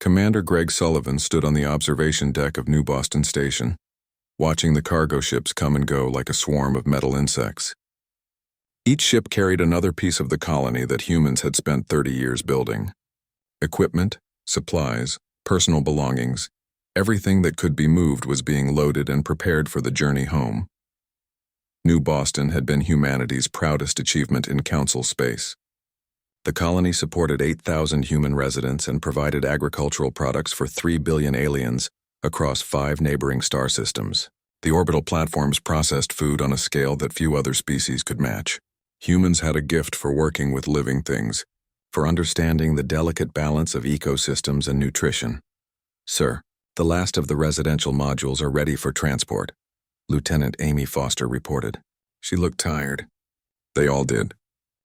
Commander Greg Sullivan stood on the observation deck of New Boston Station, watching the cargo ships come and go like a swarm of metal insects. Each ship carried another piece of the colony that humans had spent 30 years building. Equipment, supplies, personal belongings, everything that could be moved was being loaded and prepared for the journey home. New Boston had been humanity's proudest achievement in council space. The colony supported 8,000 human residents and provided agricultural products for 3 billion aliens across 5 neighboring star systems. The orbital platforms processed food on a scale that few other species could match. Humans had a gift for working with living things, for understanding the delicate balance of ecosystems and nutrition. "Sir, the last of the residential modules are ready for transport," Lieutenant Amy Foster reported. She looked tired. They all did.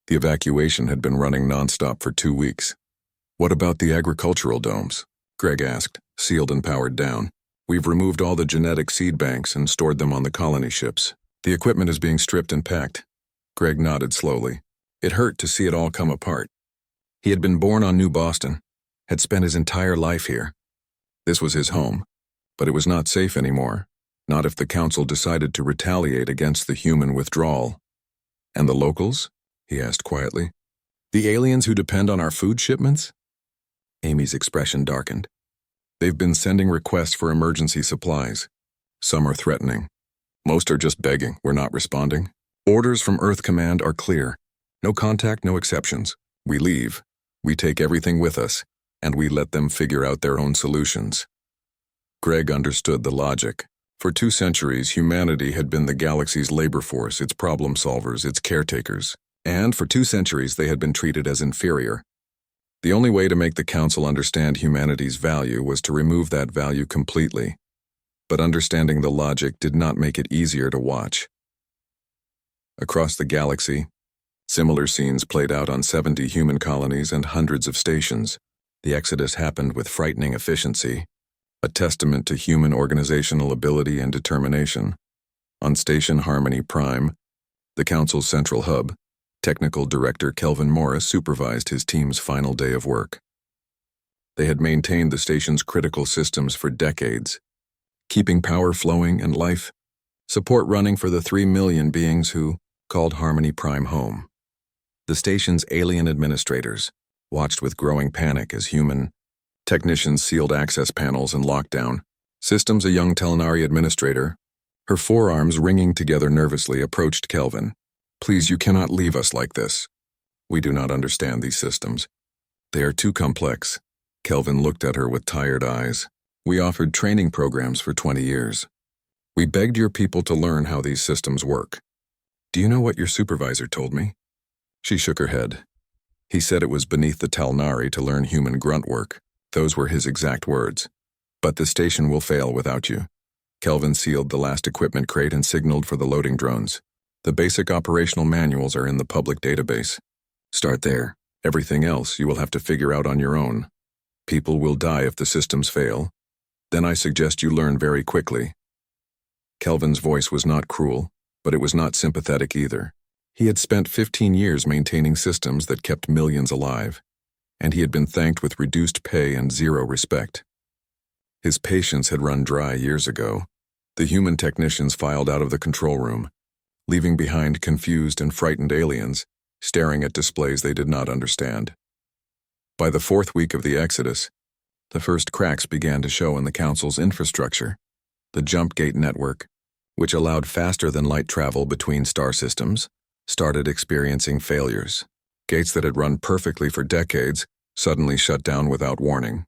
The evacuation had been running nonstop for 2 weeks. "What about the agricultural domes?" Greg asked, sealed and powered down. "We've removed all the genetic seed banks and stored them on the colony ships. The equipment is being stripped and packed." Greg nodded slowly. It hurt to see it all come apart. He had been born on New Boston, had spent his entire life here. This was his home, but it was not safe anymore, not if the council decided to retaliate against the human withdrawal. "And the locals?" he asked quietly. "The aliens who depend on our food shipments?" Amy's expression darkened. "They've been sending requests for emergency supplies. Some are threatening. Most are just begging. We're not responding. Orders from Earth Command are clear. No contact, no exceptions. We leave. We take everything with us, and we let them figure out their own solutions." Greg understood the logic. For 2 centuries, humanity had been the galaxy's labor force, its problem solvers, its caretakers. And for 2 centuries, they had been treated as inferior. The only way to make the Council understand humanity's value was to remove that value completely. But understanding the logic did not make it easier to watch. Across the galaxy, similar scenes played out on 70 human colonies and hundreds of stations. The exodus happened with frightening efficiency, a testament to human organizational ability and determination. On Station Harmony Prime, the Council's central hub, Technical Director Kelvin Morris supervised his team's final day of work. They had maintained the station's critical systems for decades, keeping power flowing and life support running for the 3 million beings who called Harmony Prime home. The station's alien administrators watched with growing panic as human technicians sealed access panels and locked down systems. A young Telnari administrator, her forearms wringing together nervously, approached Kelvin. "Please, you cannot leave us like this. We do not understand these systems. They are too complex." Kelvin looked at her with tired eyes. "We offered training programs for 20 years. We begged your people to learn how these systems work. Do you know what your supervisor told me?" She shook her head. "He said it was beneath the Talnari to learn human grunt work. Those were his exact words. But the station will fail without you." Kelvin sealed the last equipment crate and signaled for the loading drones. "The basic operational manuals are in the public database. Start there. Everything else you will have to figure out on your own. People will die if the systems fail. Then I suggest you learn very quickly." Kelvin's voice was not cruel, but it was not sympathetic either. He had spent 15 years maintaining systems that kept millions alive, and he had been thanked with reduced pay and zero respect. His patience had run dry years ago. The human technicians filed out of the control room, leaving behind confused and frightened aliens, staring at displays they did not understand. By the 4th week of the exodus, the first cracks began to show in the Council's infrastructure. The jump gate network, which allowed faster-than-light travel between star systems, started experiencing failures. Gates that had run perfectly for decades suddenly shut down without warning.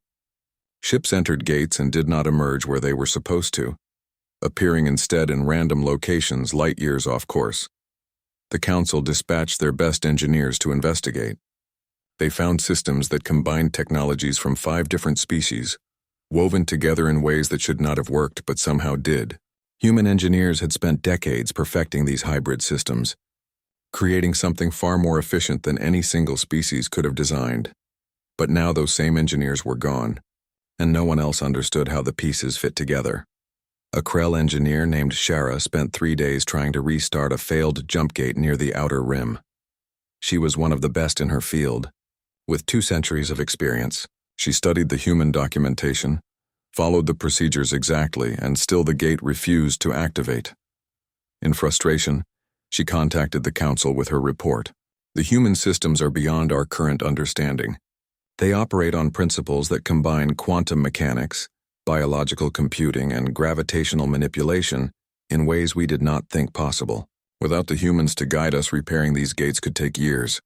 Ships entered gates and did not emerge where they were supposed to, appearing instead in random locations light years off course. The Council dispatched their best engineers to investigate. They found systems that combined technologies from 5 different species, woven together in ways that should not have worked but somehow did. Human engineers had spent decades perfecting these hybrid systems, creating something far more efficient than any single species could have designed. But now those same engineers were gone, and no one else understood how the pieces fit together. A Krell engineer named Shara spent 3 days trying to restart a failed jump gate near the outer rim. She was one of the best in her field, with 2 centuries of experience, She studied the human documentation, followed the procedures exactly, and still the gate refused to activate. In frustration, she contacted the council with her report. The human systems are beyond our current understanding. They operate on principles that combine quantum mechanics, biological computing, and gravitational manipulation in ways we did not think possible. Without the humans to guide us, repairing these gates could take years.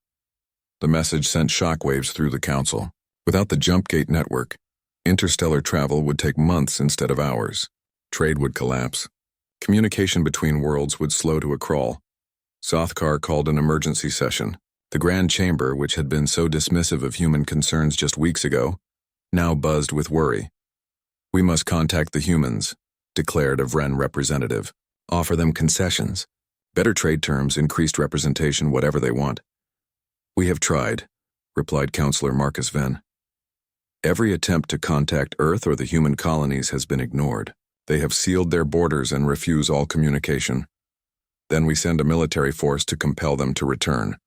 The message sent shockwaves through the council. Without the jump gate network, interstellar travel would take months instead of hours. Trade would collapse. Communication between worlds would slow to a crawl. Sothkar called an emergency session. The Grand Chamber, which had been so dismissive of human concerns just weeks ago, now buzzed with worry. "We must contact the humans," declared a Vren representative. "Offer them concessions, better trade terms, increased representation, whatever they want." "We have tried," replied Councillor Marcus Venn. "Every attempt to contact Earth or the human colonies has been ignored. They have sealed their borders and refuse all communication. Then we send a military force to compel them to return."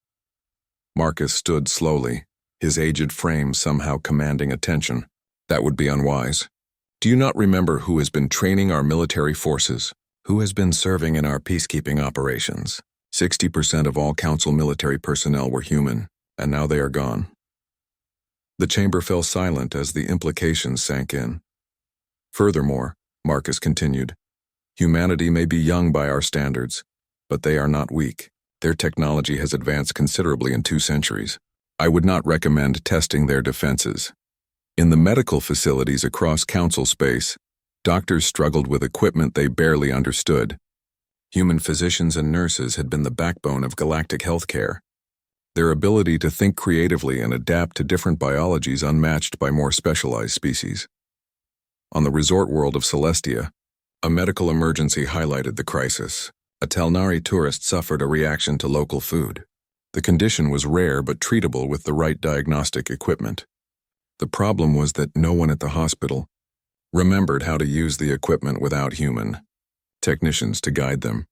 Marcus stood slowly, his aged frame somehow commanding attention. "That would be unwise. Do you not remember who has been training our military forces? Who has been serving in our peacekeeping operations? 60% of all Council military personnel were human, and now they are gone." The chamber fell silent as the implications sank in. "Furthermore," Marcus continued, "humanity may be young by our standards, but they are not weak. Their technology has advanced considerably in 2 centuries. I would not recommend testing their defenses." In the medical facilities across Council space, doctors struggled with equipment they barely understood. Human physicians and nurses had been the backbone of galactic healthcare. Their ability to think creatively and adapt to different biologies unmatched by more specialized species. On the resort world of Celestia, a medical emergency highlighted the crisis. A Talnari tourist suffered a reaction to local food. The condition was rare but treatable with the right diagnostic equipment. The problem was that no one at the hospital remembered how to use the equipment without human technicians to guide them.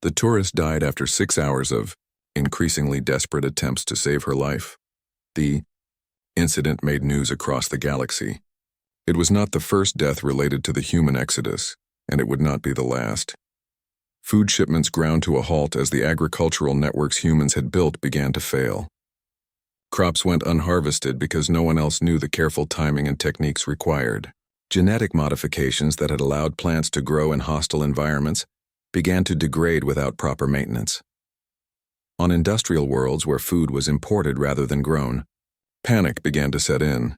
The tourist died after 6 hours of increasingly desperate attempts to save her life. The incident made news across the galaxy. It was not the first death related to the human exodus, and it would not be the last. Food shipments ground to a halt as the agricultural networks humans had built began to fail. Crops went unharvested because no one else knew the careful timing and techniques required. Genetic modifications that had allowed plants to grow in hostile environments began to degrade without proper maintenance. On industrial worlds where food was imported rather than grown, panic began to set in.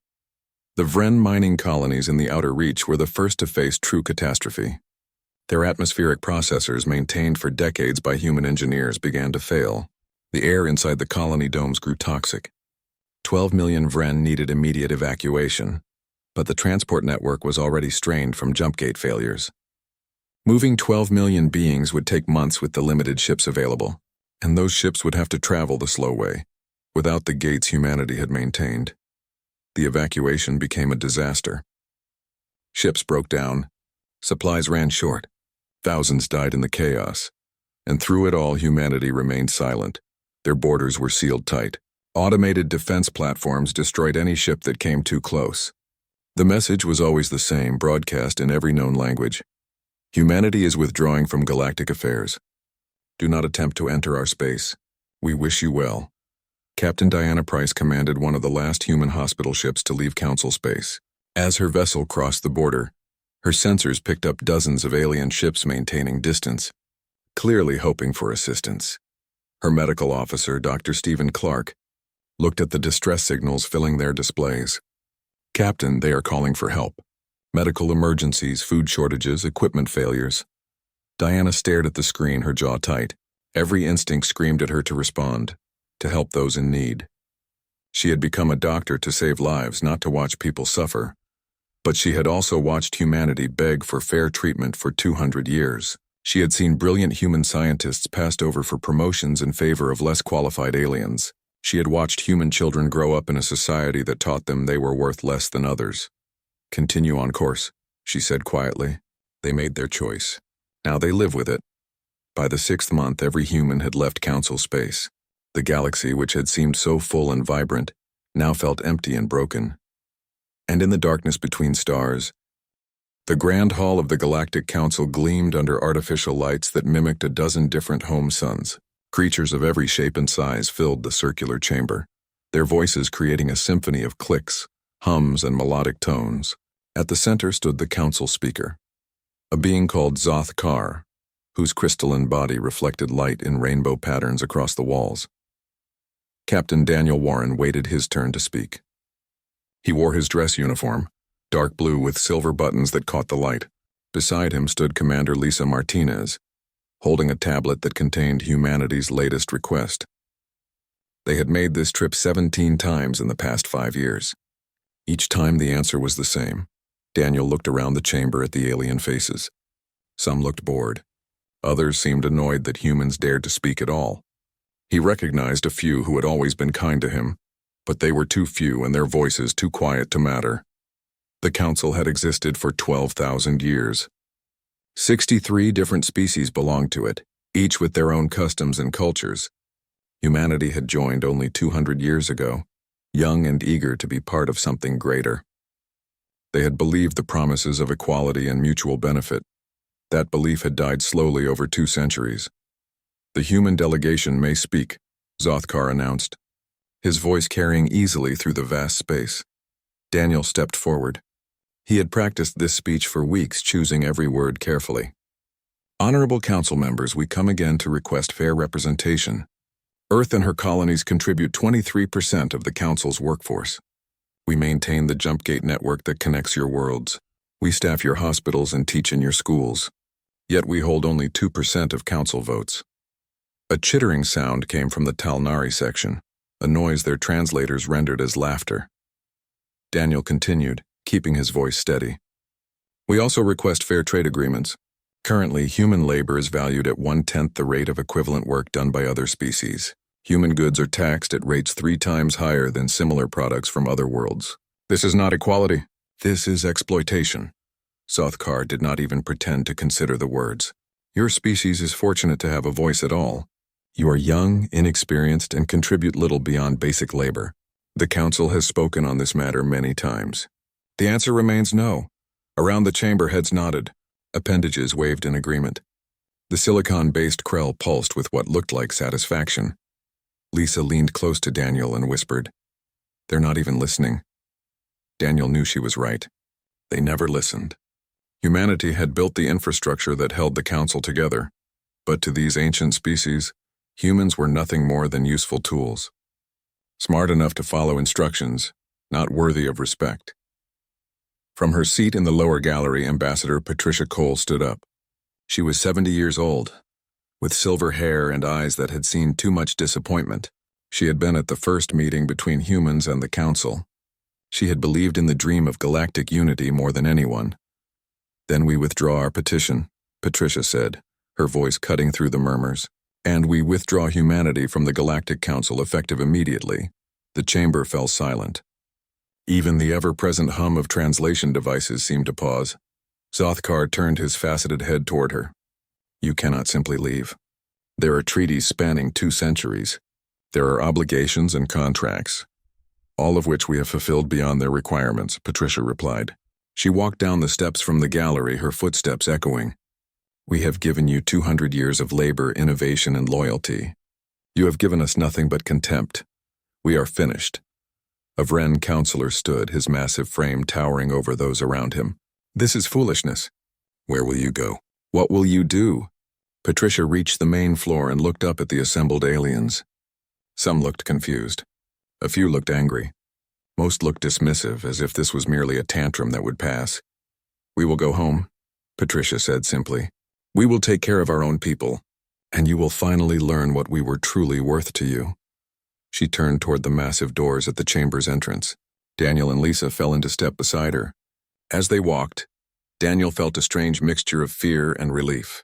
The Vren mining colonies in the Outer Reach were the first to face true catastrophe. Their atmospheric processors, maintained for decades by human engineers, began to fail. The air inside the colony domes grew toxic. 12 million Vren needed immediate evacuation, but the transport network was already strained from jump gate failures. Moving 12 million beings would take months with the limited ships available, and those ships would have to travel the slow way, without the gates humanity had maintained. The evacuation became a disaster. Ships broke down, supplies ran short, thousands died in the chaos, and through it all humanity remained silent. Their borders were sealed tight. Automated defense platforms destroyed any ship that came too close. The message was always the same, broadcast in every known language. Humanity is withdrawing from galactic affairs. Do not attempt to enter our space. We wish you well. Captain Diana Price commanded one of the last human hospital ships to leave Council space. As her vessel crossed the border, her sensors picked up dozens of alien ships maintaining distance, clearly hoping for assistance. Her medical officer, Dr. Stephen Clark, looked at the distress signals filling their displays. "Captain, they are calling for help. Medical emergencies, food shortages, equipment failures." Diana stared at the screen, her jaw tight. Every instinct screamed at her to respond, to help those in need. She had become a doctor to save lives, not to watch people suffer. But she had also watched humanity beg for fair treatment for 200 years. She had seen brilliant human scientists passed over for promotions in favor of less qualified aliens. She had watched human children grow up in a society that taught them they were worth less than others. "Continue on course," she said quietly. They made their choice. Now they live with it. By the 6th month, every human had left Council space. The galaxy, which had seemed so full and vibrant, now felt empty and broken. And in the darkness between stars, the grand hall of the Galactic Council gleamed under artificial lights that mimicked a dozen different home suns. Creatures of every shape and size filled the circular chamber, their voices creating a symphony of clicks, hums, and melodic tones. At the center stood the council speaker, a being called Zoth Kar, whose crystalline body reflected light in rainbow patterns across the walls. Captain Daniel Warren waited his turn to speak. He wore his dress uniform, dark blue with silver buttons that caught the light. Beside him stood Commander Lisa Martinez, holding a tablet that contained humanity's latest request. They had made this trip 17 times in the past 5 years. Each time the answer was the same. Daniel looked around the chamber at the alien faces. Some looked bored. Others seemed annoyed that humans dared to speak at all. He recognized a few who had always been kind to him, but they were too few and their voices too quiet to matter. The council had existed for 12,000 years. 63 different species belonged to it, each with their own customs and cultures. Humanity had joined only 200 years ago, young and eager to be part of something greater. They had believed the promises of equality and mutual benefit. That belief had died slowly over 2 centuries. The human delegation may speak, Zoth Kar announced, his voice carrying easily through the vast space. Daniel stepped forward. He had practiced this speech for weeks, choosing every word carefully. Honorable council members, we come again to request fair representation. Earth and her colonies contribute 23% of the council's workforce. We maintain the jump gate network that connects your worlds. We staff your hospitals and teach in your schools. Yet we hold only 2% of council votes. A chittering sound came from the Talnari section, a noise their translators rendered as laughter. Daniel continued, keeping his voice steady. We also request fair trade agreements. Currently, human labor is valued at 1/10 the rate of equivalent work done by other species. Human goods are taxed at rates 3 times higher than similar products from other worlds. This is not equality. This is exploitation. Zoth Kar did not even pretend to consider the words. Your species is fortunate to have a voice at all. You are young, inexperienced, and contribute little beyond basic labor. The council has spoken on this matter many times. The answer remains no. Around the chamber, heads nodded. Appendages waved in agreement. The silicon-based Krell pulsed with what looked like satisfaction. Lisa leaned close to Daniel and whispered, "They're not even listening." Daniel knew she was right. They never listened. Humanity had built the infrastructure that held the council together, but to these ancient species, humans were nothing more than useful tools. Smart enough to follow instructions, not worthy of respect. From her seat in the lower gallery, Ambassador Patricia Cole stood up. She was 70 years old, with silver hair and eyes that had seen too much disappointment. She had been at the first meeting between humans and the council. She had believed in the dream of galactic unity more than anyone. Then we withdraw our petition, Patricia said, her voice cutting through the murmurs. And we withdraw humanity from the Galactic Council effective immediately. The chamber fell silent. Even the ever-present hum of translation devices seemed to pause. Zoth Kar turned his faceted head toward her. You cannot simply leave. There are treaties spanning 2 centuries. There are obligations and contracts, all of which we have fulfilled beyond their requirements, Patricia replied. She walked down the steps from the gallery, her footsteps echoing. We have given you 200 years of labor, innovation, and loyalty. You have given us nothing but contempt. We are finished. A Vren counselor stood, his massive frame towering over those around him. This is foolishness. Where will you go? What will you do? Patricia reached the main floor and looked up at the assembled aliens. Some looked confused. A few looked angry. Most looked dismissive, as if this was merely a tantrum that would pass. We will go home, Patricia said simply. We will take care of our own people, and you will finally learn what we were truly worth to you. She turned toward the massive doors at the chamber's entrance. Daniel and Lisa fell into step beside her. As they walked, Daniel felt a strange mixture of fear and relief.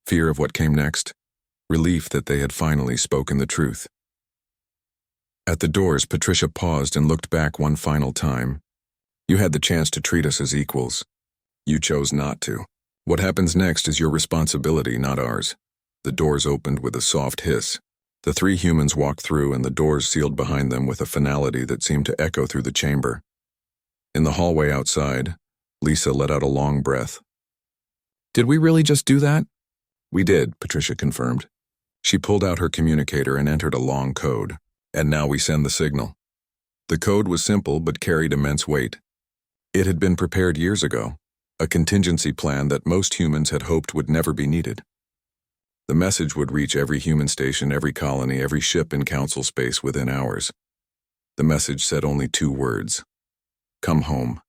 Fear of what came next, relief that they had finally spoken the truth. At the doors, Patricia paused and looked back one final time. You had the chance to treat us as equals. You chose not to. What happens next is your responsibility, not ours. The doors opened with a soft hiss. The 3 humans walked through, and the doors sealed behind them with a finality that seemed to echo through the chamber. In the hallway outside, Lisa let out a long breath. "Did we really just do that?" "We did," Patricia confirmed. She pulled out her communicator and entered a long code. "And now we send the signal." The code was simple but carried immense weight. It had been prepared years ago, a contingency plan that most humans had hoped would never be needed. The message would reach every human station, every colony, every ship in council space within hours. The message said only 2 words: "Come home."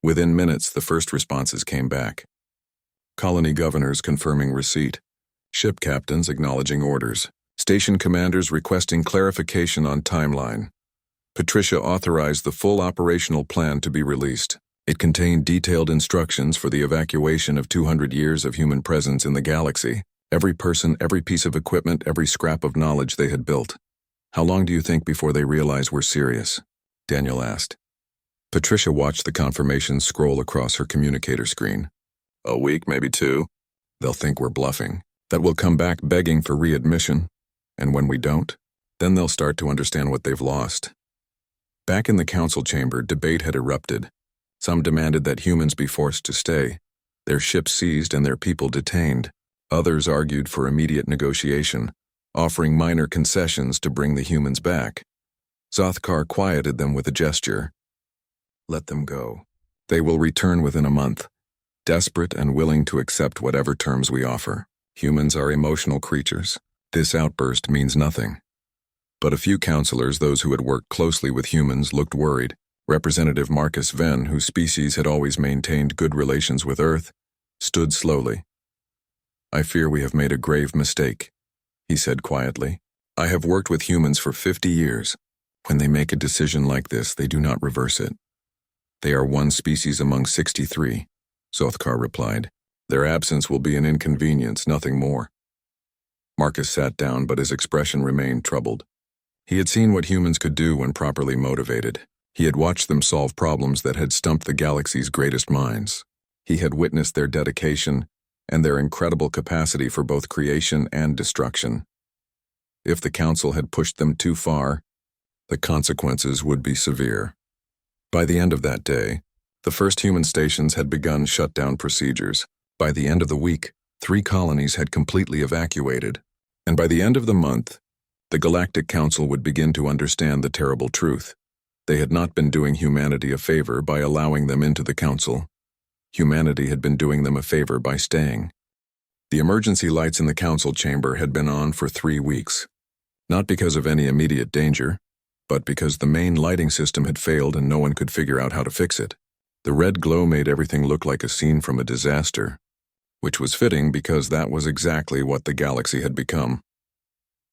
Within minutes, the first responses came back. Colony governors confirming receipt, ship captains acknowledging orders, station commanders requesting clarification on timeline. Patricia authorized the full operational plan to be released. It contained detailed instructions for the evacuation of 200 years of human presence in the galaxy, every person, every piece of equipment, every scrap of knowledge they had built. "How long do you think before they realize we're serious?" Daniel asked. Patricia watched the confirmation scroll across her communicator screen. "A week, maybe 2. They'll think we're bluffing, that we'll come back begging for readmission. And when we don't, then they'll start to understand what they've lost." Back in the council chamber, debate had erupted. Some demanded that humans be forced to stay, their ships seized and their people detained. Others argued for immediate negotiation, offering minor concessions to bring the humans back. Zothkar quieted them with a gesture. "Let them go. They will return within a month, desperate and willing to accept whatever terms we offer. Humans are emotional creatures. This outburst means nothing." But a few counselors, those who had worked closely with humans, looked worried. Representative Marcus Venn, whose species had always maintained good relations with Earth, stood slowly. "I fear we have made a grave mistake," he said quietly. "I have worked with humans for 50 years. When they make a decision like this, they do not reverse it." "They are one species among 63, Zothkar replied. "Their absence will be an inconvenience, nothing more." Marcus sat down, but his expression remained troubled. He had seen what humans could do when properly motivated. He had watched them solve problems that had stumped the galaxy's greatest minds. He had witnessed their dedication and their incredible capacity for both creation and destruction. If the Council had pushed them too far, the consequences would be severe. By the end of that day, the first human stations had begun shutdown procedures. By the end of the week, 3 colonies had completely evacuated. And by the end of the month, the Galactic Council would begin to understand the terrible truth. They had not been doing humanity a favor by allowing them into the Council. Humanity had been doing them a favor by staying. The emergency lights in the Council chamber had been on for 3 weeks. Not because of any immediate danger, but because the main lighting system had failed and no one could figure out how to fix it. The red glow made everything look like a scene from a disaster, which was fitting because that was exactly what the galaxy had become.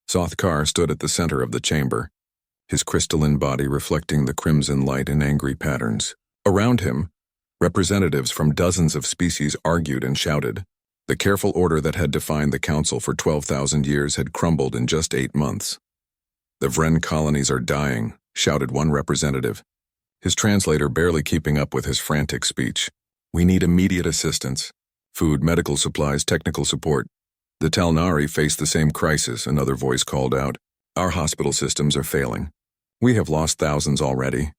Zothkar stood at the center of the chamber, his crystalline body reflecting the crimson light in angry patterns. Around him, representatives from dozens of species argued and shouted. The careful order that had defined the Council for 12,000 years had crumbled in just 8 months. "The Vren colonies are dying," shouted one representative, his translator barely keeping up with his frantic speech. "We need immediate assistance. Food, medical supplies, technical support." "The Talnari face the same crisis," another voice called out. "Our hospital systems are failing. We have lost thousands already."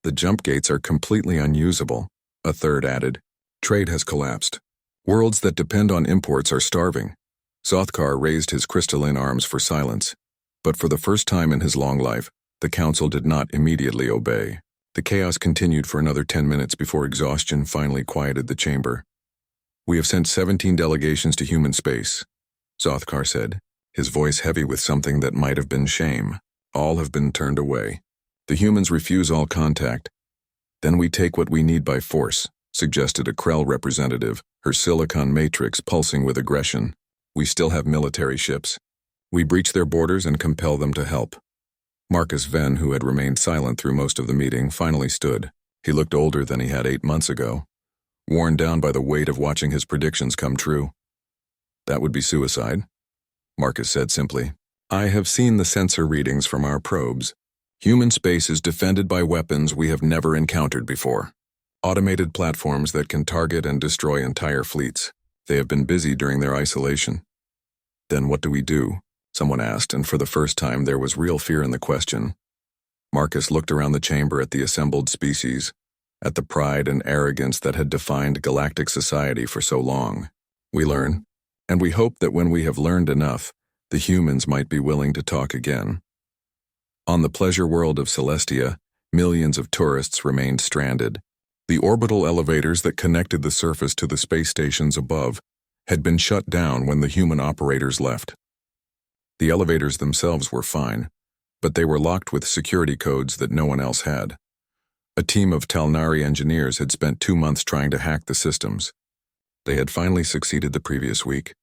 "The jump gates are completely unusable," a third added. "Trade has collapsed. Worlds that depend on imports are starving." Zothkar raised his crystalline arms for silence. But for the first time in his long life, the Council did not immediately obey. The chaos continued for another 10 minutes before exhaustion finally quieted the chamber. "We have sent 17 delegations to human space," Zothkar said, his voice heavy with something that might have been shame. "All have been turned away. The humans refuse all contact. Then we take what we need by force," suggested a Krell representative, her silicon matrix pulsing with aggression. "We still have military ships. We breach their borders and compel them to help." Marcus Venn, who had remained silent through most of the meeting, finally stood. He looked older than he had 8 months ago, worn down by the weight of watching his predictions come true. "That would be suicide," Marcus said simply. "I have seen the sensor readings from our probes. Human space is defended by weapons we have never encountered before. Automated platforms that can target and destroy entire fleets. They have been busy during their isolation." "Then what do we do?" someone asked, and for the first time there was real fear in the question. Marcus looked around the chamber at the assembled species, at the pride and arrogance that had defined galactic society for so long. We learn, and we hope that when we have learned enough, the humans might be willing to talk again. On the pleasure world of Celestia, millions of tourists remained stranded. The orbital elevators that connected the surface to the space stations above had been shut down when the human operators left. The elevators themselves were fine, but they were locked with security codes that no one else had. A team of Talnari engineers had spent 2 months trying to hack the systems. They had finally succeeded the previous week,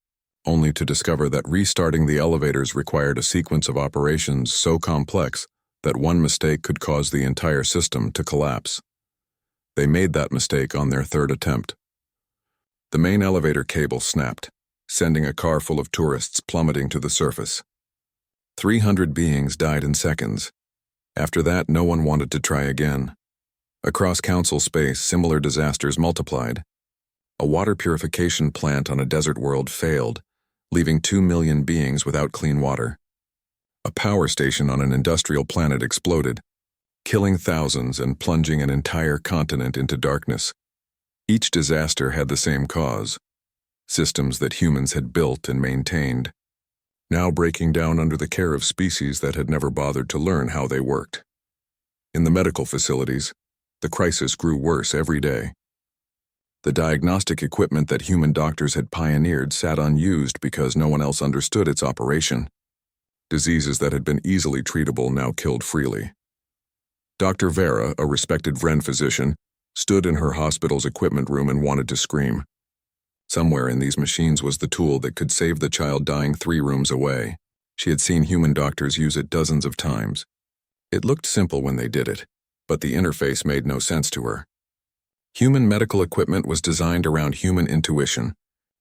only to discover that restarting the elevators required a sequence of operations so complex that one mistake could cause the entire system to collapse. They made that mistake on their 3rd attempt. The main elevator cable snapped, sending a car full of tourists plummeting to the surface. 300 beings died in seconds. After that, no one wanted to try again. Across Council space, similar disasters multiplied. A water purification plant on a desert world failed, leaving 2 million beings without clean water. A power station on an industrial planet exploded, killing thousands and plunging an entire continent into darkness. Each disaster had the same cause: systems that humans had built and maintained, now breaking down under the care of species that had never bothered to learn how they worked. In the medical facilities, the crisis grew worse every day. The diagnostic equipment that human doctors had pioneered sat unused because no one else understood its operation. Diseases that had been easily treatable now killed freely. Dr. Vera, a respected Vren physician, stood in her hospital's equipment room and wanted to scream. Somewhere in these machines was the tool that could save the child dying 3 rooms away. She had seen human doctors use it dozens of times. It looked simple when they did it, but the interface made no sense to her. Human medical equipment was designed around human intuition,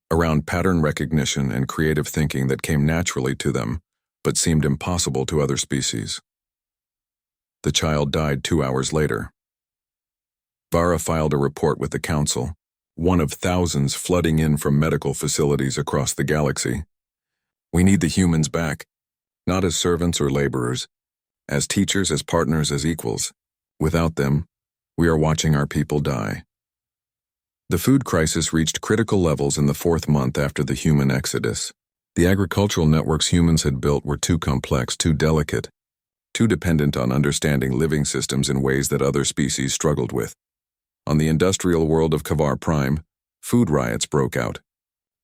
around pattern recognition and creative thinking that came naturally to them, but seemed impossible to other species. The child died 2 hours later. Vara filed a report with the Council, one of thousands flooding in from medical facilities across the galaxy. We need the humans back, not as servants or laborers, as teachers, as partners, as equals. Without them, we are watching our people die. The food crisis reached critical levels in the 4th month after the human exodus. The agricultural networks humans had built were too complex, too delicate, too dependent on understanding living systems in ways that other species struggled with. On the industrial world of Kavar Prime, food riots broke out.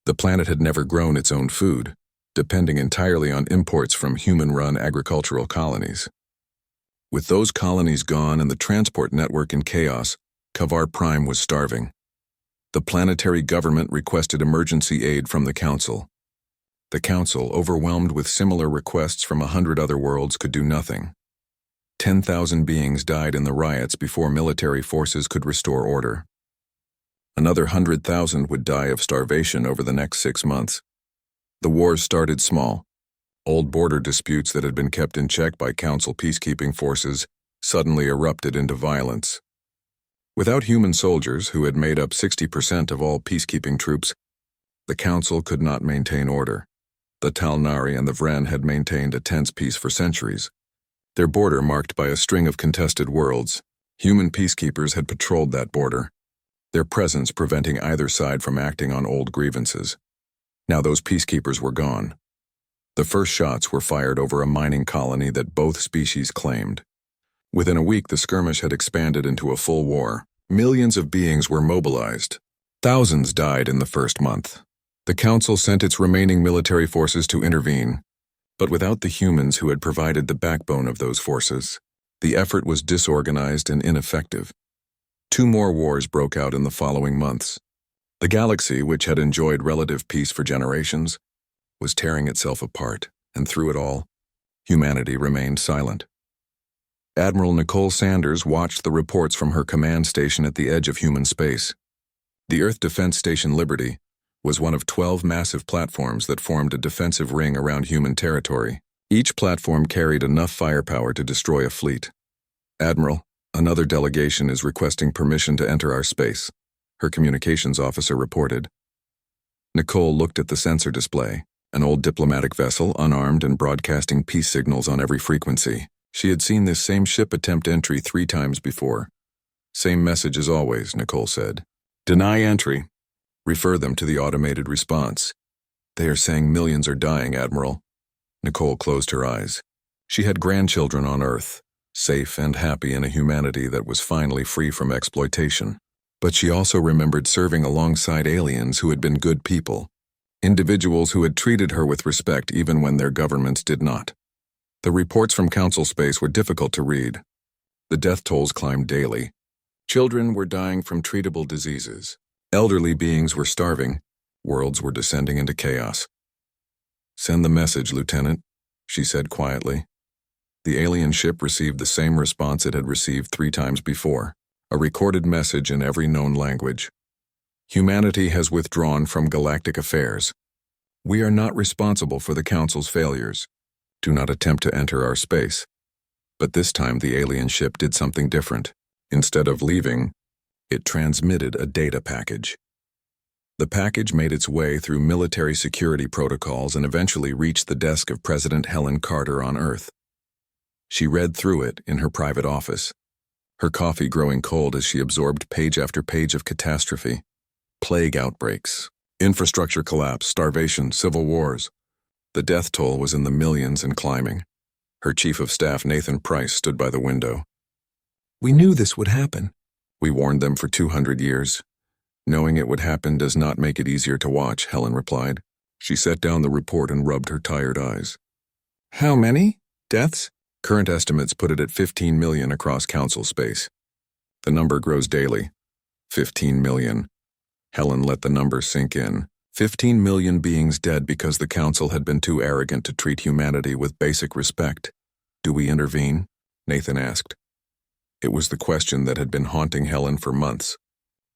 The planet had never grown its own food, depending entirely on imports from human-run agricultural colonies. With those colonies gone and the transport network in chaos, Kavar Prime was starving. The planetary government requested emergency aid from the Council. The Council, overwhelmed with similar requests from 100 other worlds, could do nothing. 10,000 beings died in the riots before military forces could restore order. Another 100,000 would die of starvation over the next 6 months. The wars started small. Old border disputes that had been kept in check by Council peacekeeping forces suddenly erupted into violence. Without human soldiers, who had made up 60% of all peacekeeping troops, the Council could not maintain order. The Talnari and the Vren had maintained a tense peace for centuries. Their border marked by a string of contested worlds, human peacekeepers had patrolled that border, their presence preventing either side from acting on old grievances. Now those peacekeepers were gone. The first shots were fired over a mining colony that both species claimed. Within a week, the skirmish had expanded into a full war. Millions of beings were mobilized. Thousands died in the first month. The Council sent its remaining military forces to intervene, but without the humans who had provided the backbone of those forces, the effort was disorganized and ineffective. 2 more wars broke out in the following months. The galaxy, which had enjoyed relative peace for generations, was tearing itself apart, and through it all, humanity remained silent. Admiral Nicole Sanders watched the reports from her command station at the edge of human space. The Earth Defense Station Liberty was one of 12 massive platforms that formed a defensive ring around human territory. Each platform carried enough firepower to destroy a fleet. Admiral, another delegation is requesting permission to enter our space, her communications officer reported. Nicole looked at the sensor display, an old diplomatic vessel, unarmed and broadcasting peace signals on every frequency. She had seen this same ship attempt entry 3 times before. Same message as always, Nicole said. Deny entry. Refer them to the automated response. They are saying millions are dying, Admiral. Nicole closed her eyes. She had grandchildren on Earth, safe and happy in a humanity that was finally free from exploitation. But she also remembered serving alongside aliens who had been good people, individuals who had treated her with respect even when their governments did not. The reports from Council Space were difficult to read. The death tolls climbed daily. Children were dying from treatable diseases. Elderly beings were starving. Worlds were descending into chaos. Send the message, Lieutenant, she said quietly. The alien ship received the same response it had received 3 times before, a recorded message in every known language. Humanity has withdrawn from galactic affairs. We are not responsible for the Council's failures. Do not attempt to enter our space. But this time the alien ship did something different. Instead of leaving, it transmitted a data package. The package made its way through military security protocols and eventually reached the desk of President Helen Carter on Earth. She read through it in her private office, her coffee growing cold as she absorbed page after page of catastrophe. Plague outbreaks, infrastructure collapse, starvation, civil wars. The death toll was in the millions and climbing. Her chief of staff, Nathan Price, stood by the window. We knew this would happen. We warned them for 200 years. Knowing it would happen does not make it easier to watch, Helen replied. She set down the report and rubbed her tired eyes. How many deaths? Current estimates put it at 15 million across Council space. The number grows daily. 15 million. Helen let the number sink in. 15 million beings dead because the Council had been too arrogant to treat humanity with basic respect. Do we intervene? Nathan asked. It was the question that had been haunting Helen for months.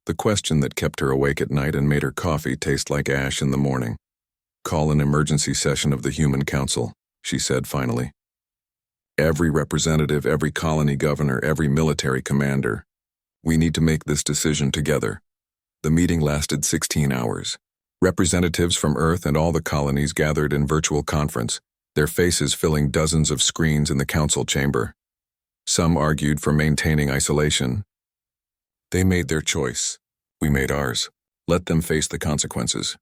The question that kept her awake at night and made her coffee taste like ash in the morning. Call an emergency session of the Human Council, she said finally. Every representative, every colony governor, every military commander. We need to make this decision together. The meeting lasted 16 hours. Representatives from Earth and all the colonies gathered in virtual conference, their faces filling dozens of screens in the council chamber. Some argued for maintaining isolation. They made their choice. We made ours. Let them face the consequences.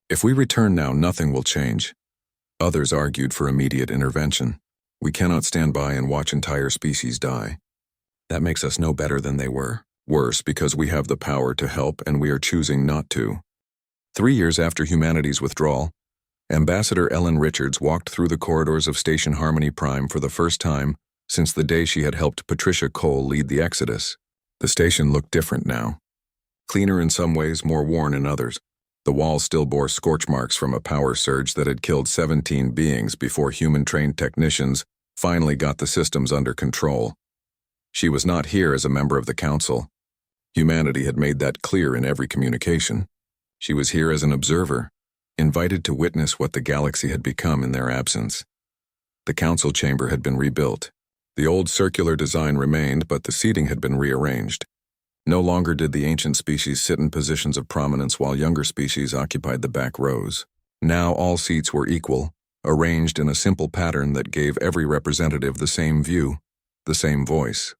If we return now, nothing will change. Others argued for immediate intervention. We cannot stand by and watch entire species die. That makes us no better than they were. Worse, because we have the power to help and we are choosing not to. 3 years after humanity's withdrawal, Ambassador Ellen Richards walked through the corridors of Station Harmony Prime for the first time since the day she had helped Patricia Cole lead the Exodus. The station looked different now. Cleaner in some ways, more worn in others. The walls still bore scorch marks from a power surge that had killed 17 beings before human-trained technicians finally got the systems under control. She was not here as a member of the Council. Humanity had made that clear in every communication. She was here as an observer, invited to witness what the galaxy had become in their absence. The Council chamber had been rebuilt. The old circular design remained, but the seating had been rearranged. No longer did the ancient species sit in positions of prominence while younger species occupied the back rows. Now all seats were equal, arranged in a simple pattern that gave every representative the same view, the same voice.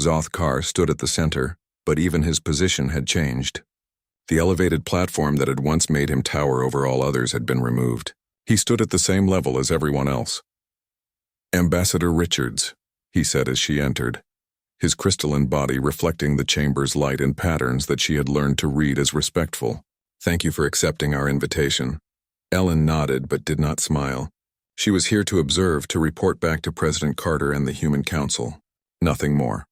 Zoth Kar stood at the center, but even his position had changed. The elevated platform that had once made him tower over all others had been removed. He stood at the same level as everyone else. Ambassador Richards, he said as she entered, his crystalline body reflecting the chamber's light and patterns that she had learned to read as respectful. Thank you for accepting our invitation. Ellen nodded but did not smile. She was here to observe, to report back to President Carter and the Human Council. Nothing more.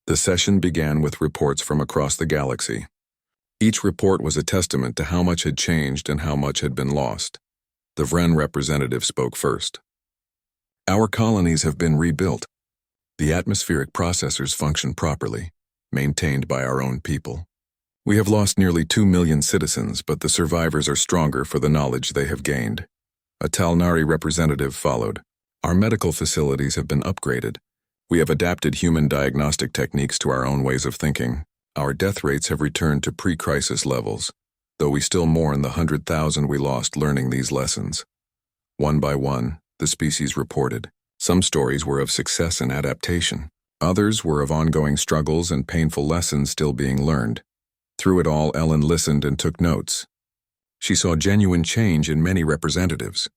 The session began with reports from across the galaxy. Each report was a testament to how much had changed and how much had been lost. The Vren representative spoke first. Our colonies have been rebuilt. The atmospheric processors function properly, maintained by our own people. We have lost nearly 2 million citizens, but the survivors are stronger for the knowledge they have gained. A Talnari representative followed. Our medical facilities have been upgraded. We have adapted human diagnostic techniques to our own ways of thinking. Our death rates have returned to pre-crisis levels, though we still mourn the 100,000 we lost learning these lessons. One by one, the species reported. Some stories were of success and adaptation. Others were of ongoing struggles and painful lessons still being learned. Through it all, Ellen listened and took notes. She saw genuine change in many representatives.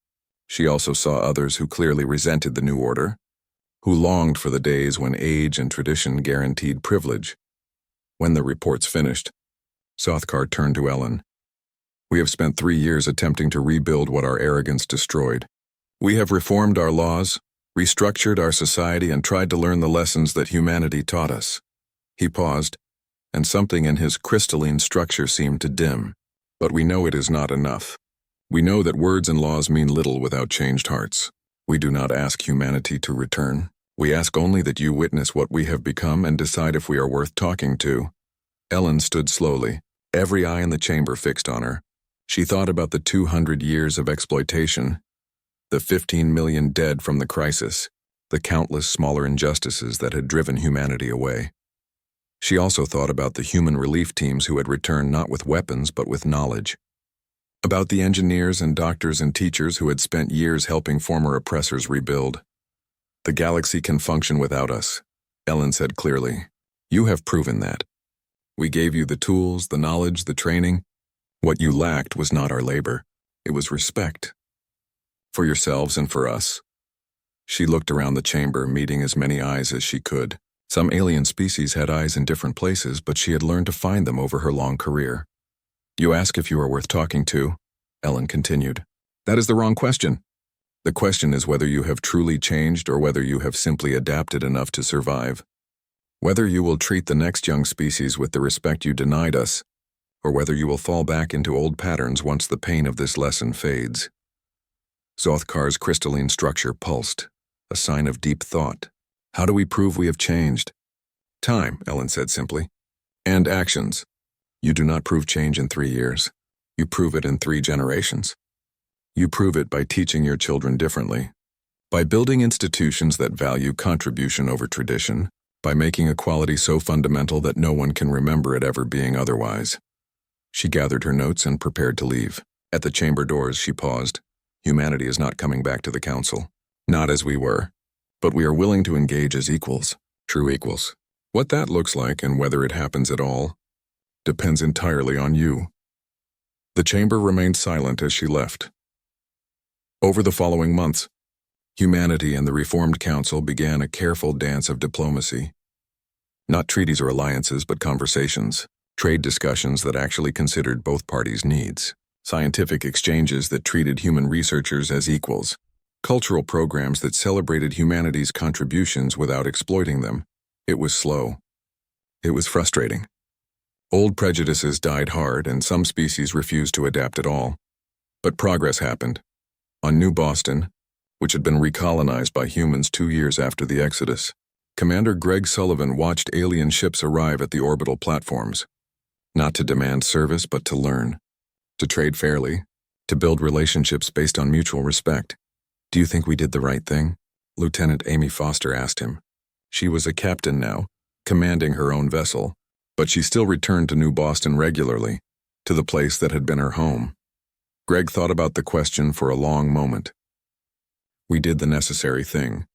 She also saw others who clearly resented the new order, who longed for the days when age and tradition guaranteed privilege. When the reports finished, Sothkar turned to Ellen. "We have spent 3 years attempting to rebuild what our arrogance destroyed. We have reformed our laws, restructured our society, and tried to learn the lessons that humanity taught us." He paused, and something in his crystalline structure seemed to dim. "But we know it is not enough. We know that words and laws mean little without changed hearts. We do not ask humanity to return. We ask only that you witness what we have become and decide if we are worth talking to." Ellen stood slowly, every eye in the chamber fixed on her. She thought about the 200 years of exploitation, the 15 million dead from the crisis, the countless smaller injustices that had driven humanity away. She also thought about the human relief teams who had returned not with weapons but with knowledge. About the engineers and doctors and teachers who had spent years helping former oppressors rebuild. "The galaxy can function without us," Ellen said clearly. "You have proven that. We gave you the tools, the knowledge, the training. What you lacked was not our labor. It was respect. For yourselves and for us." She looked around the chamber, meeting as many eyes as she could. Some alien species had eyes in different places, but she had learned to find them over her long career. "You ask if you are worth talking to," Ellen continued. "That is the wrong question. The question is whether you have truly changed or whether you have simply adapted enough to survive. Whether you will treat the next young species with the respect you denied us, or whether you will fall back into old patterns once the pain of this lesson fades." Zothkar's crystalline structure pulsed, a sign of deep thought. "How do we prove we have changed?" "Time," Ellen said simply. "And actions. You do not prove change in 3 years. You prove it in 3 generations. You prove it by teaching your children differently, by building institutions that value contribution over tradition, by making equality so fundamental that no one can remember it ever being otherwise." She gathered her notes and prepared to leave. At the chamber doors, she paused. "Humanity is not coming back to the council. Not as we were. But we are willing to engage as equals, true equals. What that looks like and whether it happens at all depends entirely on you." The chamber remained silent as she left. Over the following months, humanity and the Reformed Council began a careful dance of diplomacy. Not treaties or alliances, but conversations, trade discussions that actually considered both parties' needs, scientific exchanges that treated human researchers as equals, cultural programs that celebrated humanity's contributions without exploiting them. It was slow. It was frustrating. Old prejudices died hard, and some species refused to adapt at all. But progress happened. On New Boston, which had been recolonized by humans 2 years after the Exodus, Commander Greg Sullivan watched alien ships arrive at the orbital platforms, not to demand service but to learn, to trade fairly, to build relationships based on mutual respect. "Do you think we did the right thing?" Lieutenant Amy Foster asked him. She was a captain now, commanding her own vessel, but she still returned to New Boston regularly, to the place that had been her home. Greg thought about the question for a long moment. "We did the necessary thing.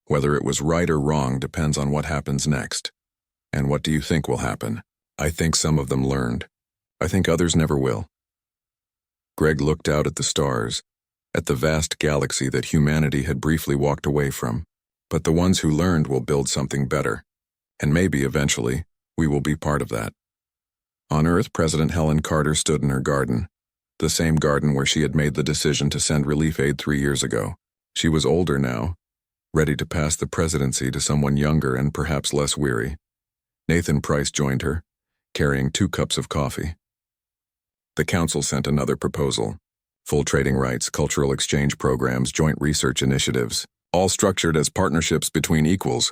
Whether it was right or wrong depends on what happens next. And what do you think will happen?" "I think some of them learned. I think others never will." Greg looked out at the stars, at the vast galaxy that humanity had briefly walked away from. "But the ones who learned will build something better. And maybe, eventually, we will be part of that." On Earth, President Helen Carter stood in her garden, the same garden where she had made the decision to send relief aid 3 years ago. She was older now, ready to pass the presidency to someone younger and perhaps less weary. Nathan Price joined her, carrying 2 cups of coffee. The council sent another proposal: full trading rights, cultural exchange programs, joint research initiatives, all structured as partnerships between equals.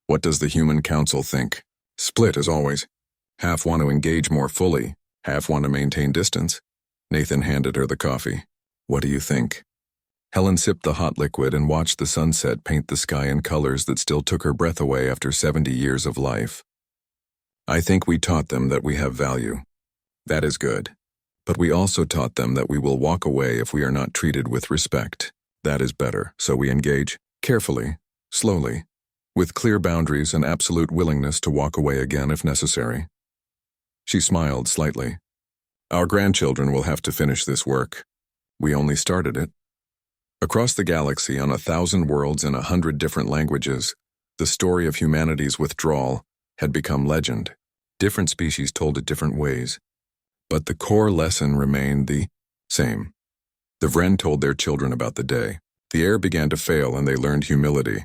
What does the Human Council think? Split as always. Half want to engage more fully, half want to maintain distance. Nathan handed her the coffee. "What do you think?" Helen sipped the hot liquid and watched the sunset paint the sky in colors that still took her breath away after 70 years of life. "I think we taught them that we have value. That is good. But we also taught them that we will walk away if we are not treated with respect. That is better, so we engage, carefully, slowly, with clear boundaries and absolute willingness to walk away again if necessary. She smiled slightly. Our grandchildren will have to finish this work. We only started it. Across the galaxy, on 1,000 worlds in 100 different languages, the story of humanity's withdrawal had become legend. Different species told it different ways, but the core lesson remained the same. The Vren told their children about the day. The air began to fail and they learned humility.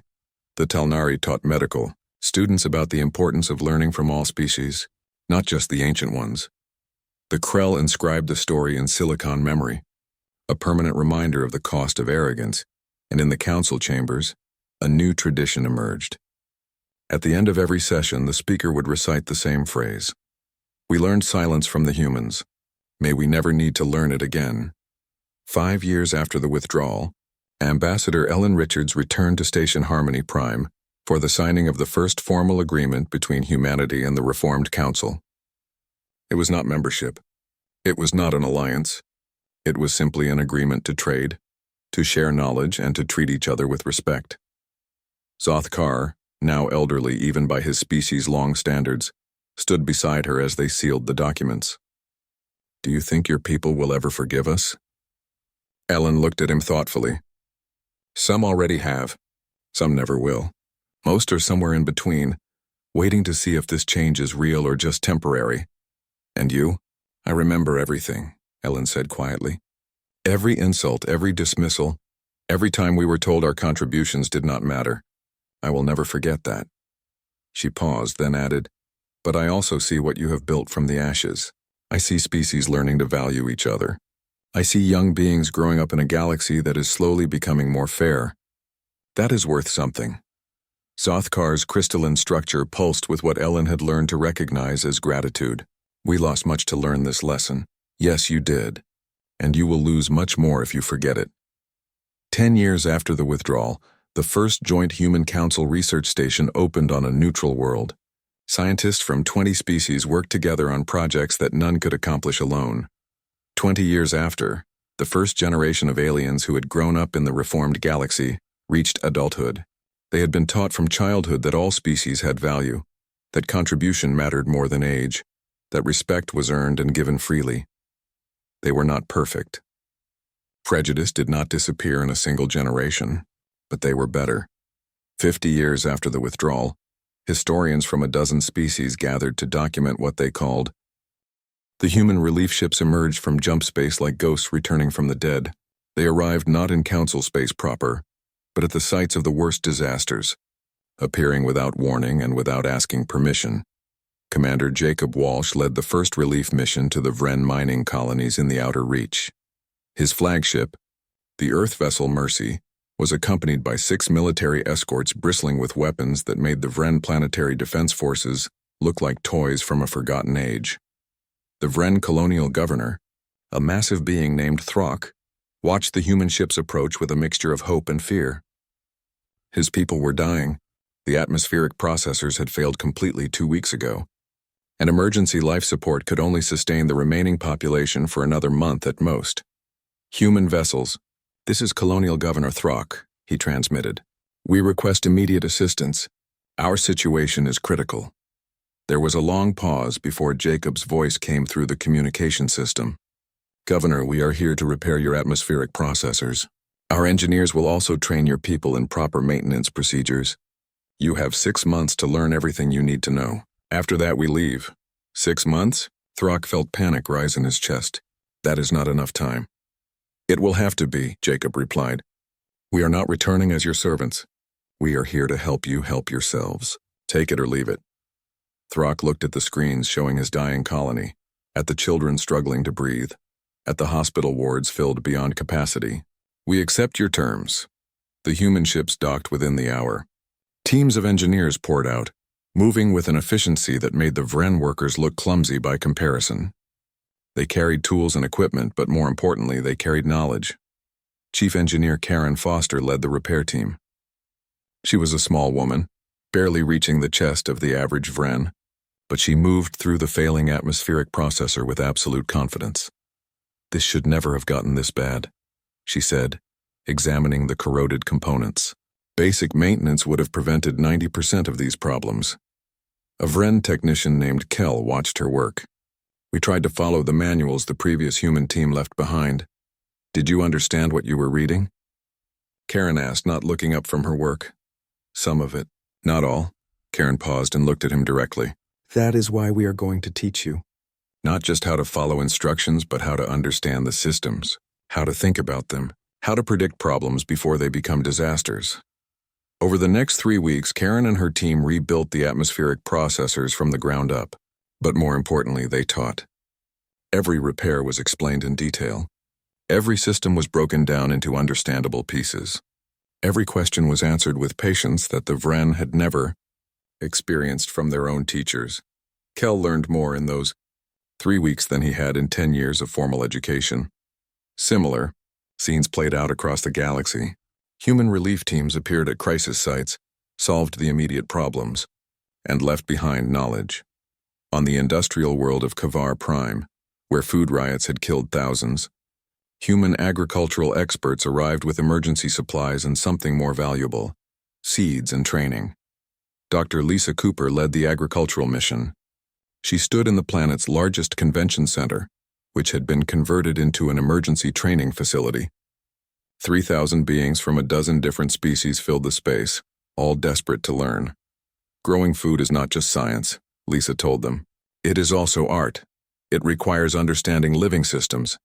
The Talnari taught medical students about the importance of learning from all species, not just the ancient ones. The Krell inscribed the story in silicon memory, a permanent reminder of the cost of arrogance, and in the council chambers, a new tradition emerged. At the end of every session, the speaker would recite the same phrase. We learned silence from the humans. May we never need to learn it again. 5 years after the withdrawal, Ambassador Ellen Richards returned to Station Harmony Prime for the signing of the first formal agreement between humanity and the Reformed Council. It was not membership. It was not an alliance. It was simply an agreement to trade, to share knowledge, and to treat each other with respect. Zoth Kar, now elderly even by his species' long standards, stood beside her as they sealed the documents. Do you think your people will ever forgive us? Ellen looked at him thoughtfully. Some already have. Some never will. Most are somewhere in between, waiting to see if this change is real or just temporary. And you? I remember everything, Ellen said quietly. Every insult, every dismissal, every time we were told our contributions did not matter. I will never forget that. She paused, then added, but I also see what you have built from the ashes. I see species learning to value each other. I see young beings growing up in a galaxy that is slowly becoming more fair. That is worth something. Zothkar's crystalline structure pulsed with what Ellen had learned to recognize as gratitude. We lost much to learn this lesson. Yes, you did. And you will lose much more if you forget it. 10 years after the withdrawal, the first Joint Human Council research station opened on a neutral world. Scientists from 20 species worked together on projects that none could accomplish alone. 20 years after, the first generation of aliens who had grown up in the reformed galaxy reached adulthood. They had been taught from childhood that all species had value, that contribution mattered more than age, that respect was earned and given freely. They were not perfect. Prejudice did not disappear in a single generation, but they were better. 50 years after the withdrawal, historians from a dozen species gathered to document what they called the human relief ships emerged from jump space like ghosts returning from the dead. They arrived not in council space proper, but at the sites of the worst disasters, appearing without warning and without asking permission. Commander Jacob Walsh led the first relief mission to the Vren mining colonies in the Outer Reach. His flagship, the Earth vessel Mercy, was accompanied by 6 military escorts bristling with weapons that made the Vren planetary defense forces look like toys from a forgotten age. The Vren colonial governor, a massive being named Throck, watched the human ships approach with a mixture of hope and fear. His people were dying. The atmospheric processors had failed completely 2 weeks ago, and emergency life support could only sustain the remaining population for another month at most. Human vessels, this is Colonial Governor Throck, he transmitted. We request immediate assistance. Our situation is critical. There was a long pause before Jacob's voice came through the communication system. Governor, we are here to repair your atmospheric processors. Our engineers will also train your people in proper maintenance procedures. You have 6 months to learn everything you need to know. After that, we leave. 6 months? Throck felt panic rise in his chest. That is not enough time. It will have to be, Jacob replied. We are not returning as your servants. We are here to help you help yourselves. Take it or leave it. Throck looked at the screens showing his dying colony, at the children struggling to breathe, at the hospital wards filled beyond capacity. We accept your terms. The human ships docked within the hour. Teams of engineers poured out, moving with an efficiency that made the Vren workers look clumsy by comparison. They carried tools and equipment, but more importantly, they carried knowledge. Chief Engineer Karen Foster led the repair team. She was a small woman, barely reaching the chest of the average Vren, but she moved through the failing atmospheric processor with absolute confidence. This should never have gotten this bad, she said, examining the corroded components. Basic maintenance would have prevented 90% of these problems. A Vren technician named Kel watched her work. We tried to follow the manuals the previous human team left behind. Did you understand what you were reading? Karen asked, not looking up from her work. Some of it. Not all. Karen paused and looked at him directly. That is why we are going to teach you. Not just how to follow instructions, but how to understand the systems, how to think about them, how to predict problems before they become disasters. Over the next 3 weeks, Karen and her team rebuilt the atmospheric processors from the ground up. But more importantly, they taught. Every repair was explained in detail. Every system was broken down into understandable pieces. Every question was answered with patience that the Vren had never experienced from their own teachers. Kel learned more in those 3 weeks than he had in 10 years of formal education. Similar scenes played out across the galaxy. Human relief teams appeared at crisis sites, solved the immediate problems, and left behind knowledge. On the industrial world of Kavar Prime, where food riots had killed thousands, human agricultural experts arrived with emergency supplies and something more valuable: seeds and training. Dr. Lisa Cooper led the agricultural mission. She stood in the planet's largest convention center, which had been converted into an emergency training facility. 3,000 beings from a dozen different species filled the space, all desperate to learn. Growing food is not just science, Lisa told them. It is also art. It requires understanding living systems,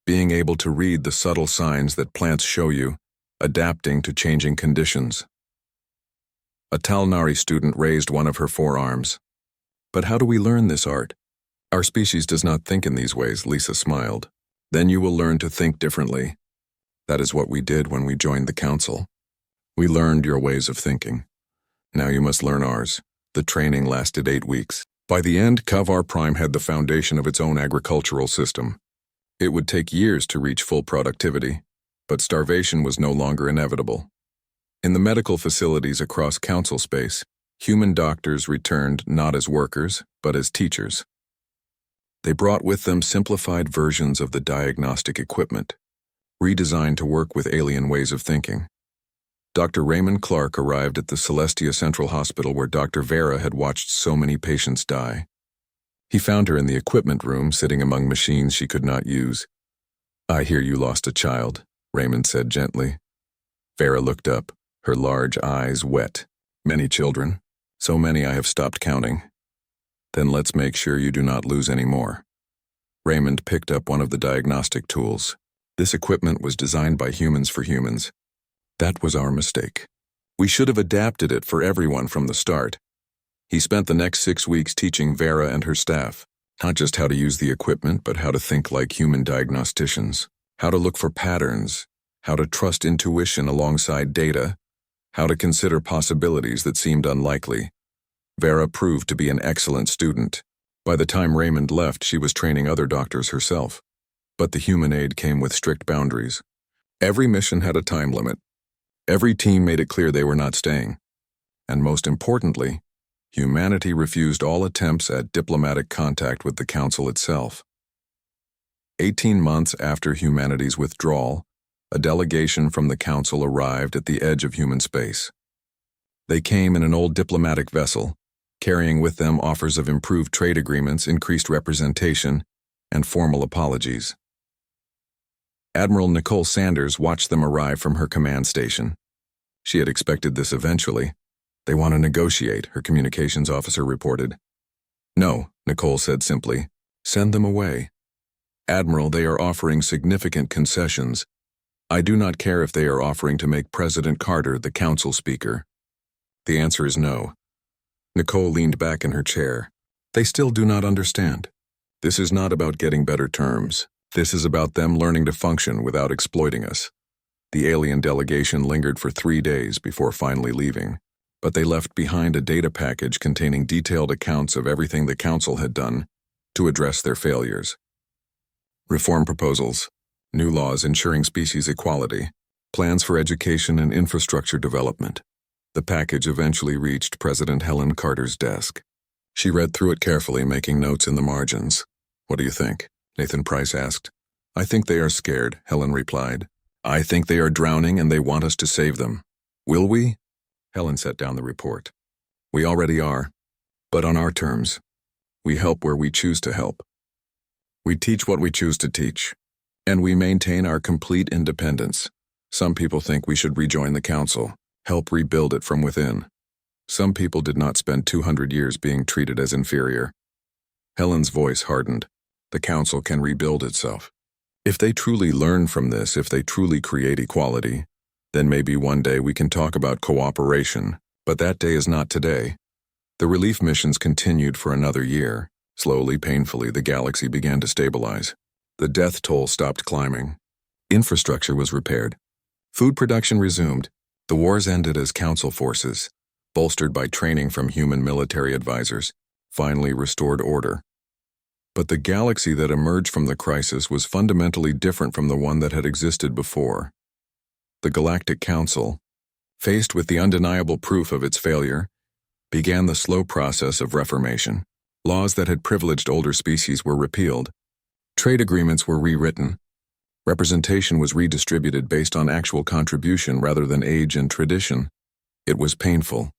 being able to read the subtle signs that plants show you, adapting to changing conditions. A Talnari student raised one of her forearms. But how do we learn this art? Our species does not think in these ways, Lisa smiled. Then you will learn to think differently. That is what we did when we joined the council. We learned your ways of thinking. Now you must learn ours. The training lasted 8 weeks. By the end, Kavar Prime had the foundation of its own agricultural system. It would take years to reach full productivity, but starvation was no longer inevitable. In the medical facilities across council space, human doctors returned not as workers, but as teachers. They brought with them simplified versions of the diagnostic equipment, redesigned to work with alien ways of thinking. Dr. Raymond Clark arrived at the Celestia Central Hospital where Dr. Vera had watched so many patients die. He found her in the equipment room, sitting among machines she could not use. "I hear you lost a child," Raymond said gently. Vera looked up, her large eyes wet. "Many children. So many I have stopped counting." "Then let's make sure you do not lose any more." Raymond picked up one of the diagnostic tools. This equipment was designed by humans for humans. That was our mistake. We should have adapted it for everyone from the start. He spent the next 6 weeks teaching Vera and her staff, not just how to use the equipment, but how to think like human diagnosticians, how to look for patterns, how to trust intuition alongside data, how to consider possibilities that seemed unlikely. Vera proved to be an excellent student. By the time Raymond left, she was training other doctors herself. But the human aid came with strict boundaries. Every mission had a time limit. Every team made it clear they were not staying. And most importantly, humanity refused all attempts at diplomatic contact with the Council itself. 18 months after humanity's withdrawal, a delegation from the Council arrived at the edge of human space. They came in an old diplomatic vessel, carrying with them offers of improved trade agreements, increased representation, and formal apologies. Admiral Nicole Sanders watched them arrive from her command station. She had expected this eventually. "They want to negotiate," her communications officer reported. "No," Nicole said simply. "Send them away." "Admiral, they are offering significant concessions. I do not care if they are offering to make President Carter the council speaker." "The answer is no." Nicole leaned back in her chair. "They still do not understand. This is not about getting better terms. This is about them learning to function without exploiting us." The alien delegation lingered for 3 days before finally leaving, but they left behind a data package containing detailed accounts of everything the Council had done to address their failures. Reform proposals, new laws ensuring species equality, plans for education and infrastructure development. The package eventually reached President Helen Carter's desk. She read through it carefully, making notes in the margins. "What do you think?" Nathan Price asked. "I think they are scared," Helen replied. "I think they are drowning and they want us to save them." "Will we?" Helen set down the report. We already are, but on our terms. We help where we choose to help. We teach what we choose to teach, and we maintain our complete independence. Some people think we should rejoin the council, help rebuild it from within. Some people did not spend 200 years being treated as inferior. Helen's voice hardened. The council can rebuild itself. If they truly learn from this, if they truly create equality, then maybe one day we can talk about cooperation, but that day is not today. The relief missions continued for another year. Slowly, painfully, the galaxy began to stabilize. The death toll stopped climbing. Infrastructure was repaired. Food production resumed. The wars ended as council forces, bolstered by training from human military advisors, finally restored order. But the galaxy that emerged from the crisis was fundamentally different from the one that had existed before. The Galactic Council, faced with the undeniable proof of its failure, began the slow process of reformation. Laws that had privileged older species were repealed. Trade agreements were rewritten. Representation was redistributed based on actual contribution rather than age and tradition. It was painful.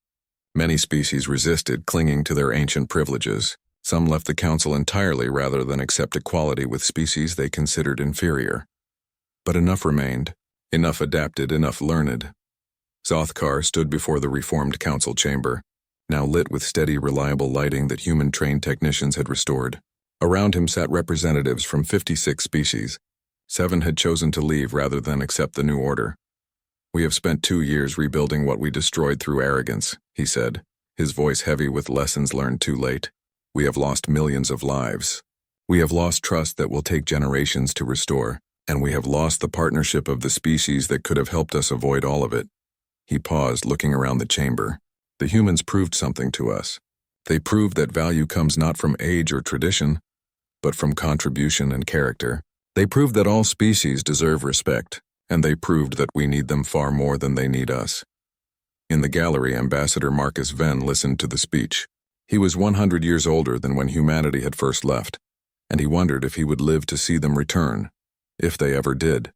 Many species resisted, clinging to their ancient privileges. Some left the council entirely rather than accept equality with species they considered inferior. But enough remained. Enough adapted, enough learned. Zothkar stood before the reformed council chamber, now lit with steady, reliable lighting that human-trained technicians had restored. Around him sat representatives from 56 species. 7 had chosen to leave rather than accept the new order. We have spent 2 years rebuilding what we destroyed through arrogance, he said, his voice heavy with lessons learned too late. We have lost millions of lives. We have lost trust that will take generations to restore. And we have lost the partnership of the species that could have helped us avoid all of it. He paused, looking around the chamber. The humans proved something to us. They proved that value comes not from age or tradition, but from contribution and character. They proved that all species deserve respect, and they proved that we need them far more than they need us. In the gallery, Ambassador Marcus Venn listened to the speech. He was 100 years older than when humanity had first left, and he wondered if he would live to see them return. If they ever did.